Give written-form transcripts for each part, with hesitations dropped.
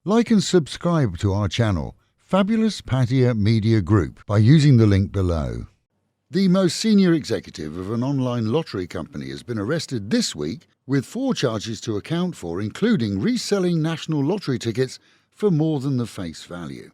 Like and subscribe to our channel, Fabulous Pattaya Media Group, by using the link below. The most senior executive of an online lottery company has been arrested this week with 4 charges to account for, including reselling national lottery tickets for more than the face value.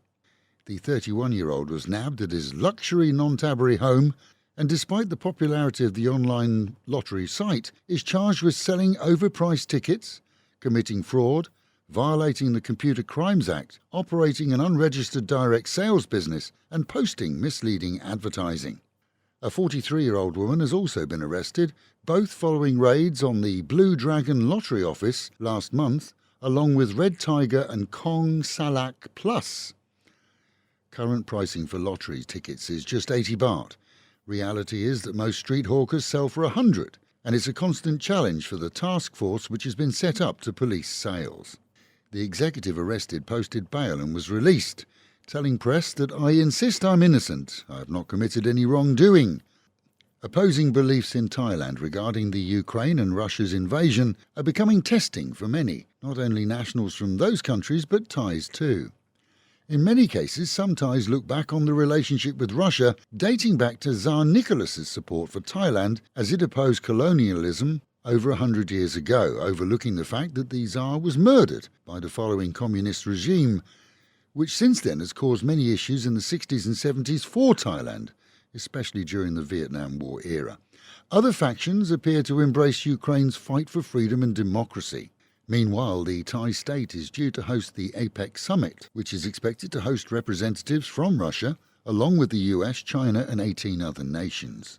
The 31-year-old was nabbed at his luxury Nonthaburi home and, despite the popularity of the online lottery site, is charged with selling overpriced tickets, committing fraud, violating the Computer Crimes Act, operating an unregistered direct sales business, and posting misleading advertising. A 43-year-old woman has also been arrested, both following raids on the Bluedragon Lottery office last month, along with Red Tiger and Kong Salak Plus. Current pricing for lottery tickets is just 80 baht. Reality is that most street hawkers sell for 100, and it's a constant challenge for the task force which has been set up to police sales. The executive arrested posted bail and was released, telling press that "I insist I'm innocent. I have not committed any wrongdoing." Opposing beliefs in Thailand regarding the Ukraine and Russia's invasion are becoming testing for many, not only nationals from those countries but Thais too. In many cases, some Thais look back on the relationship with Russia dating back to Tsar Nicholas's support for Thailand as it opposed colonialism over 100 years ago, overlooking the fact that the Tsar was murdered by the following communist regime, which since then has caused many issues in the 60s and 70s for Thailand, especially during the Vietnam War era. Other factions appear to embrace Ukraine's fight for freedom and democracy. Meanwhile, the Thai state is due to host the APEC summit, which is expected to host representatives from Russia, along with the US, China and 18 other nations.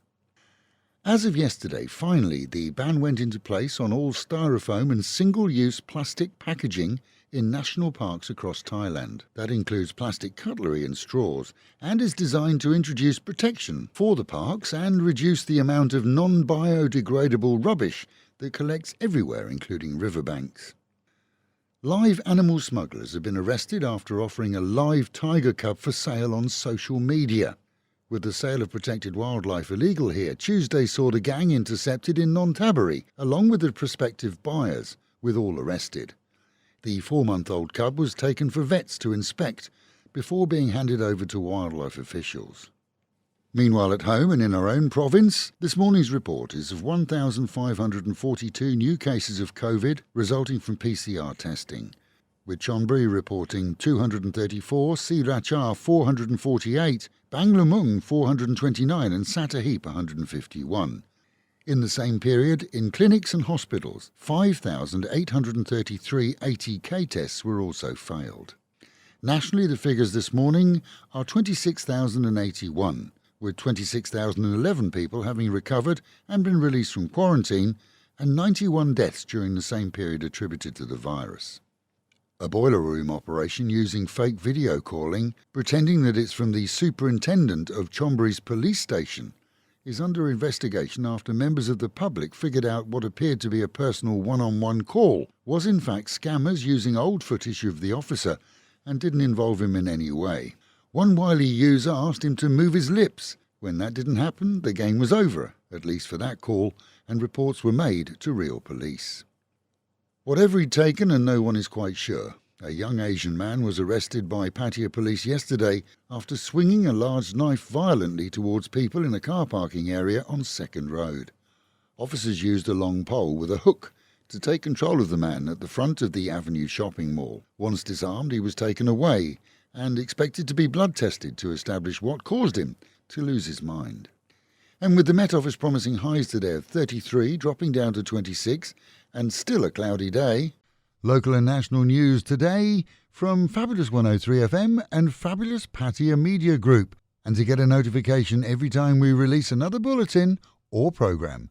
As of yesterday, finally, the ban went into place on all styrofoam and single-use plastic packaging in national parks across Thailand. That includes plastic cutlery and straws, and is designed to introduce protection for the parks and reduce the amount of non-biodegradable rubbish that collects everywhere, including riverbanks. Live animal smugglers have been arrested after offering a live tiger cub for sale on social media. With the sale of protected wildlife illegal here, Tuesday saw the gang intercepted in Nonthaburi, along with the prospective buyers, with all arrested. The 4-month-old cub was taken for vets to inspect before being handed over to wildlife officials. Meanwhile, at home and in our own province, this morning's report is of 1,542 new cases of COVID resulting from PCR testing, with Chonburi reporting 234, Surachate 448, Banglamung 429 and Satahip 151. In the same period, in clinics and hospitals, 5,833 ATK tests were also failed. Nationally, the figures this morning are 26,081, with 26,011 people having recovered and been released from quarantine, and 91 deaths during the same period attributed to the virus. A boiler room operation using fake video calling, pretending that it's from the superintendent of Chonburi's police station, is under investigation after members of the public figured out what appeared to be a personal one-on-one call was in fact scammers using old footage of the officer and didn't involve him in any way. One wily user asked him to move his lips. When that didn't happen, the game was over, at least for that call, and reports were made to real police. Whatever he'd taken, and no one is quite sure, a young Asian man was arrested by Pattaya police yesterday after swinging a large knife violently towards people in a car parking area on 2nd Road. Officers used a long pole with a hook to take control of the man at the front of the Avenue shopping mall. Once disarmed, he was taken away and expected to be blood tested to establish what caused him to lose his mind. And with the Met Office promising highs today of 33, dropping down to 26, and still a cloudy day. Local and national news today from Fabulous 103 FM and Fabulous Pattaya Media Group. And to get a notification every time we release another bulletin or programme,